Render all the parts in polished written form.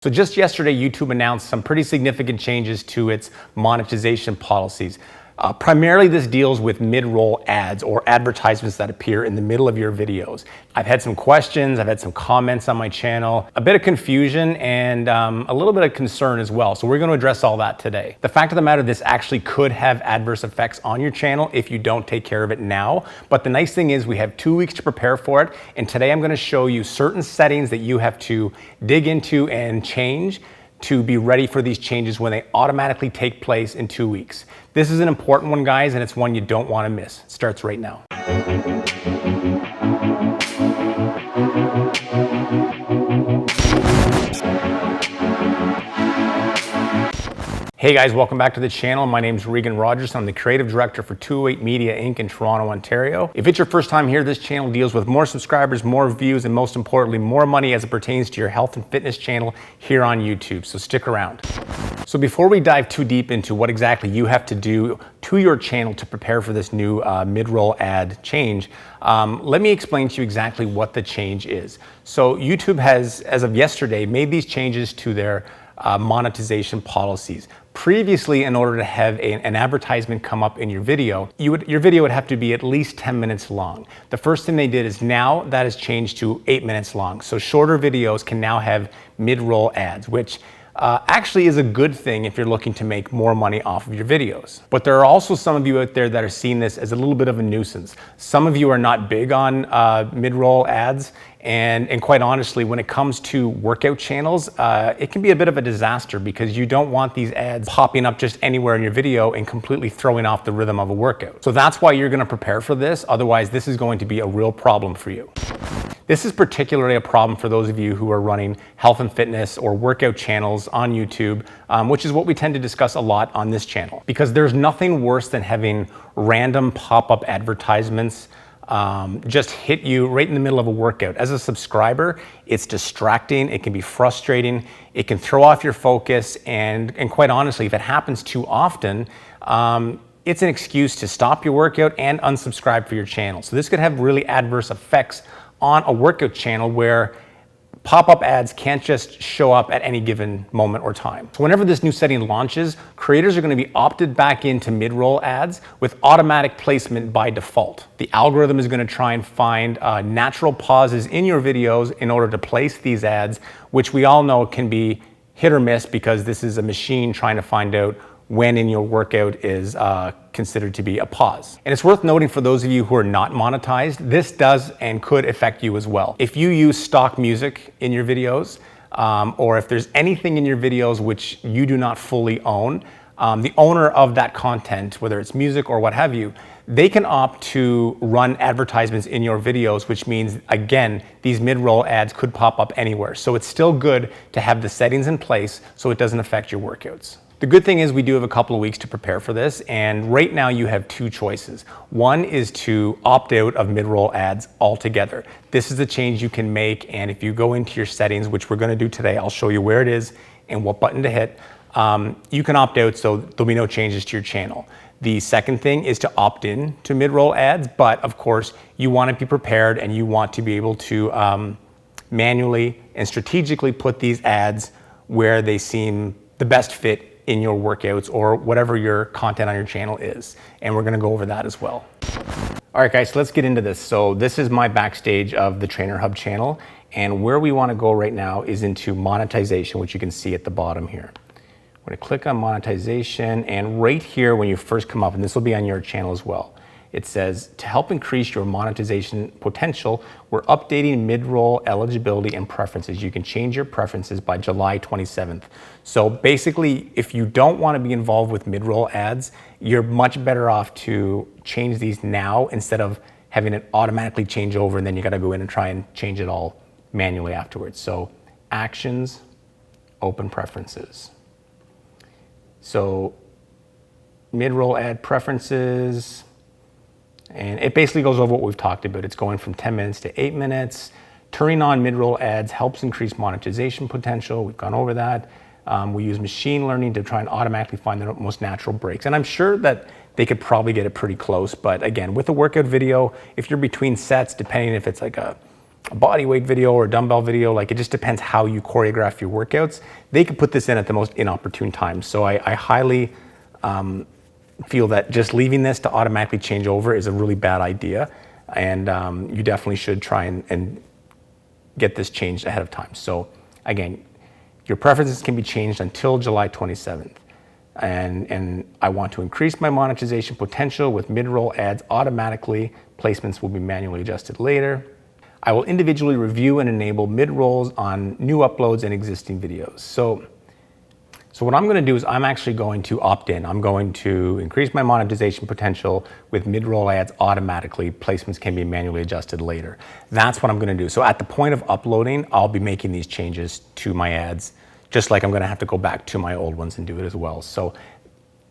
So just yesterday, YouTube announced some pretty significant changes to its monetization policies. Primarily, this deals with mid-roll ads or advertisements that appear in the middle of your videos. I've had some questions, I've had some comments on my channel, a bit of confusion and a little bit of concern as well. So we're going to address all that today. The fact of the matter, this actually could have adverse effects on your channel if you don't take care of it now. But the nice thing is we have 2 weeks to prepare for it. And today I'm going to show you certain settings that you have to dig into and change to be ready for these changes when they automatically take place in 2 weeks. This is an important one, guys, and it's one you don't want to miss. It starts right now. Hey guys, welcome back to the channel. My name is Regan Rogers. I'm the creative director for 208 Media Inc. in Toronto, Ontario. If it's your first time here, this channel deals with more subscribers, more views, and most importantly, more money as it pertains to your health and fitness channel here on YouTube. So stick around. So before we dive too deep into what exactly you have to do to your channel to prepare for this new mid-roll ad change, let me explain to you exactly what the change is. So YouTube has, as of yesterday, made these changes to their monetization policies. Previously, in order to have an advertisement come up in your video, your video would have to be at least 10 minutes long. The first thing they did is now that has changed to 8 minutes long. So shorter videos can now have mid-roll ads, which actually is a good thing if you're looking to make more money off of your videos. But there are also some of you out there that are seeing this as a little bit of a nuisance. Some of you are not big on mid-roll ads, and quite honestly, when it comes to workout channels, it can be a bit of a disaster because you don't want these ads popping up just anywhere in your video and completely throwing off the rhythm of a workout. So that's why you're going to prepare for this. Otherwise, this is going to be a real problem for you. This is particularly a problem for those of you who are running health and fitness or workout channels on YouTube, which is what we tend to discuss a lot on this channel. Because there's nothing worse than having random pop-up advertisements just hit you right in the middle of a workout. As a subscriber, it's distracting, it can be frustrating, it can throw off your focus, and quite honestly, if it happens too often, it's an excuse to stop your workout and unsubscribe for your channel. So this could have really adverse effects on a workout channel where pop-up ads can't just show up at any given moment or time. So whenever this new setting launches, creators are going to be opted back into mid-roll ads with automatic placement by default. The algorithm is going to try and find natural pauses in your videos in order to place these ads, which we all know can be hit or miss because this is a machine trying to find out when in your workout is considered to be a pause. And it's worth noting for those of you who are not monetized, this does and could affect you as well. If you use stock music in your videos, or if there's anything in your videos which you do not fully own, the owner of that content, whether it's music or what have you, they can opt to run advertisements in your videos, which means, again, these mid-roll ads could pop up anywhere. So it's still good to have the settings in place so it doesn't affect your workouts. The good thing is we do have a couple of weeks to prepare for this, and right now you have two choices. One is to opt out of mid-roll ads altogether. This is the change you can make, and if you go into your settings, which we're going to do today, I'll show you where it is and what button to hit. You can opt out so there'll be no changes to your channel. The second thing is to opt in to mid-roll ads, but of course you want to be prepared and you want to be able to manually and strategically put these ads where they seem the best fit in your workouts or whatever your content on your channel is. And we're gonna go over that as well. All right, guys, so let's get into this. So this is my backstage of the Trainer Hub channel. And where we wanna go right now is into monetization, which you can see at the bottom here. I'm gonna click on monetization, and right here when you first come up, and this will be on your channel as well, it says, to help increase your monetization potential, we're updating mid-roll eligibility and preferences. You can change your preferences by July 27th. So basically, if you don't want to be involved with mid-roll ads, you're much better off to change these now instead of having it automatically change over and then you got to go in and try and change it all manually afterwards. So actions, open preferences. So mid-roll ad preferences, and it basically goes over what we've talked about. It's going from 10 minutes to 8 minutes. Turning on mid-roll ads helps increase monetization potential. We've gone over that. We use machine learning to try and automatically find the most natural breaks. And I'm sure that they could probably get it pretty close. But again, with a workout video, if you're between sets, depending if it's like a a body weight video or a dumbbell video, like it just depends how you choreograph your workouts. They could put this in at the most inopportune times. So I highly feel that just leaving this to automatically change over is a really bad idea. And you definitely should try and get this changed ahead of time. So again, your preferences can be changed until July 27th. And I want to increase my monetization potential with mid-roll ads automatically. Placements will be manually adjusted later. I will individually review and enable mid-rolls on new uploads and existing videos. So what I'm going to do is I'm actually going to opt in. I'm going to increase my monetization potential with mid-roll ads automatically. Placements can be manually adjusted later. That's what I'm going to do. So at the point of uploading, I'll be making these changes to my ads, just like I'm going to have to go back to my old ones and do it as well. So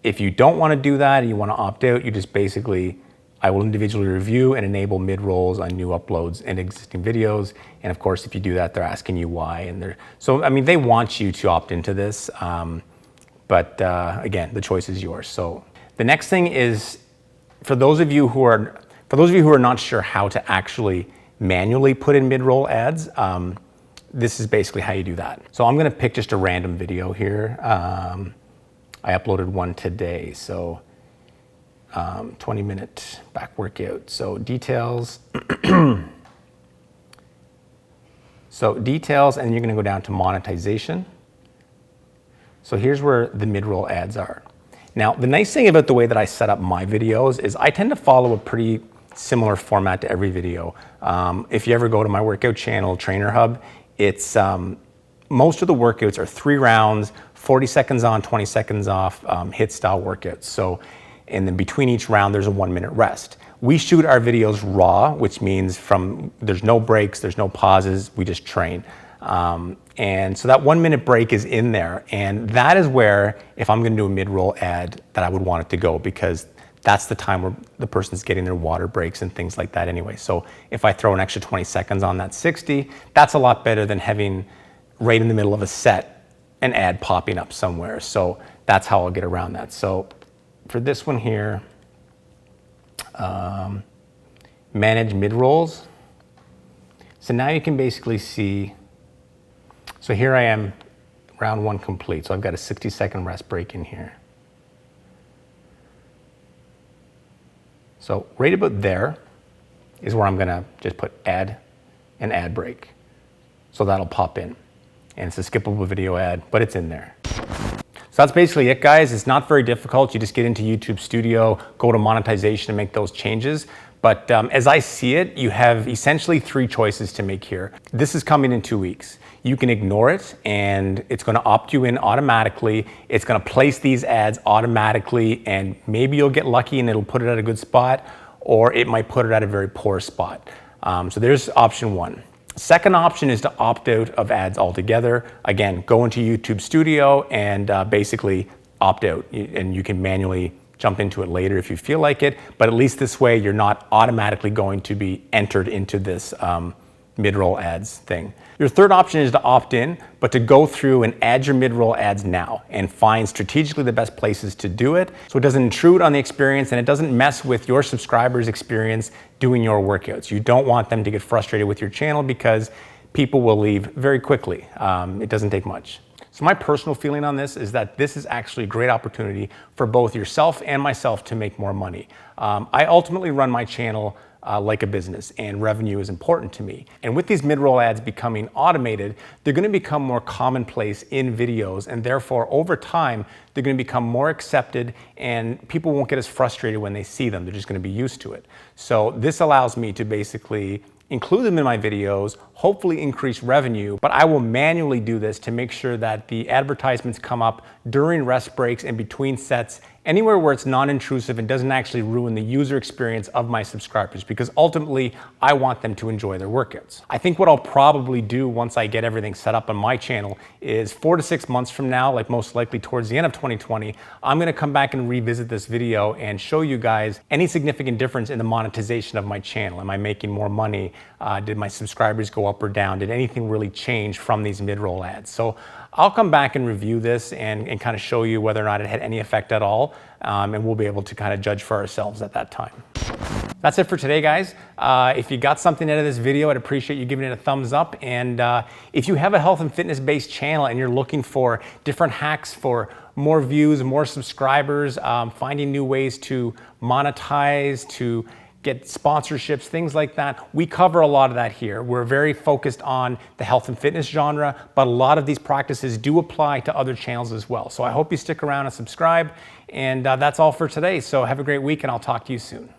if you don't want to do that and you want to opt out, you just basically, I will individually review and enable mid-rolls on new uploads and existing videos. And of course, if you do that, they're asking you why. So, I mean, they want you to opt into this. But again, the choice is yours. So the next thing is, for those of you who are not sure how to actually manually put in mid-roll ads, this is basically how you do that. So I'm going to pick just a random video here. I uploaded one today. So 20-minute back workout. So details. So details, and you're going to go down to monetization. So here's where the mid-roll ads are. Now, the nice thing about the way that I set up my videos is I tend to follow a pretty similar format to every video. If you ever go to my workout channel, Trainer Hub, it's most of the workouts are 3 rounds, 40 seconds on, 20 seconds off, HIIT style workouts. So, and then between each round, there's a 1-minute rest. We shoot our videos raw, which means there's no breaks, there's no pauses, we just train. And so that 1-minute break is in there. And that is where, if I'm gonna do a mid-roll ad, that I would want it to go, because that's the time where the person's getting their water breaks and things like that anyway. So if I throw an extra 20 seconds on that 60, that's a lot better than having right in the middle of a set an ad popping up somewhere. So that's how I'll get around that. So for this one here, manage mid-rolls. So now you can basically see, so here I am, round 1 complete. So I've got a 60-second rest break in here. So right about there is where I'm gonna just put add an ad break. So that'll pop in. And it's a skippable video ad, but it's in there. So that's basically it, guys. It's not very difficult. You just get into YouTube Studio, go to monetization and make those changes. But as I see it, you have essentially 3 choices to make here. This is coming in 2 weeks. You can ignore it and it's gonna opt you in automatically. It's gonna place these ads automatically, and maybe you'll get lucky and it'll put it at a good spot, or it might put it at a very poor spot. So there's option 1. Second option is to opt out of ads altogether. Again, go into YouTube Studio and basically opt out, and you can manually jump into it later if you feel like it, but at least this way you're not automatically going to be entered into this mid-roll ads thing. Your third option is to opt in, but to go through and add your mid-roll ads now and find strategically the best places to do it, so it doesn't intrude on the experience and it doesn't mess with your subscribers' experience doing your workouts. You don't want them to get frustrated with your channel, because people will leave very quickly. It doesn't take much. So my personal feeling on this is that this is actually a great opportunity for both yourself and myself to make more money. I ultimately run my channel like a business, and revenue is important to me. And with these mid-roll ads becoming automated, they're gonna become more commonplace in videos, and therefore over time, they're gonna become more accepted and people won't get as frustrated when they see them. They're just gonna be used to it. So this allows me to basically include them in my videos, hopefully increase revenue, but I will manually do this to make sure that the advertisements come up during rest breaks and between sets, anywhere where it's non-intrusive and doesn't actually ruin the user experience of my subscribers, because ultimately I want them to enjoy their workouts. I think what I'll probably do once I get everything set up on my channel is 4 to 6 months from now, like most likely towards the end of 2020, I'm gonna come back and revisit this video and show you guys any significant difference in the monetization of my channel. Am I making more money? Did my subscribers go up or down? Did anything really change from these mid-roll ads? So I'll come back and review this and kind of show you whether or not it had any effect at all, and we'll be able to kind of judge for ourselves at that time. That's it for today, guys. If you got something out of this video, I'd appreciate you giving it a thumbs up. And if you have a health and fitness based channel and you're looking for different hacks for more views, more subscribers, finding new ways to monetize, to get sponsorships, things like that, we cover a lot of that here. We're very focused on the health and fitness genre, but a lot of these practices do apply to other channels as well. So I hope you stick around and subscribe. And that's all for today. So have a great week, and I'll talk to you soon.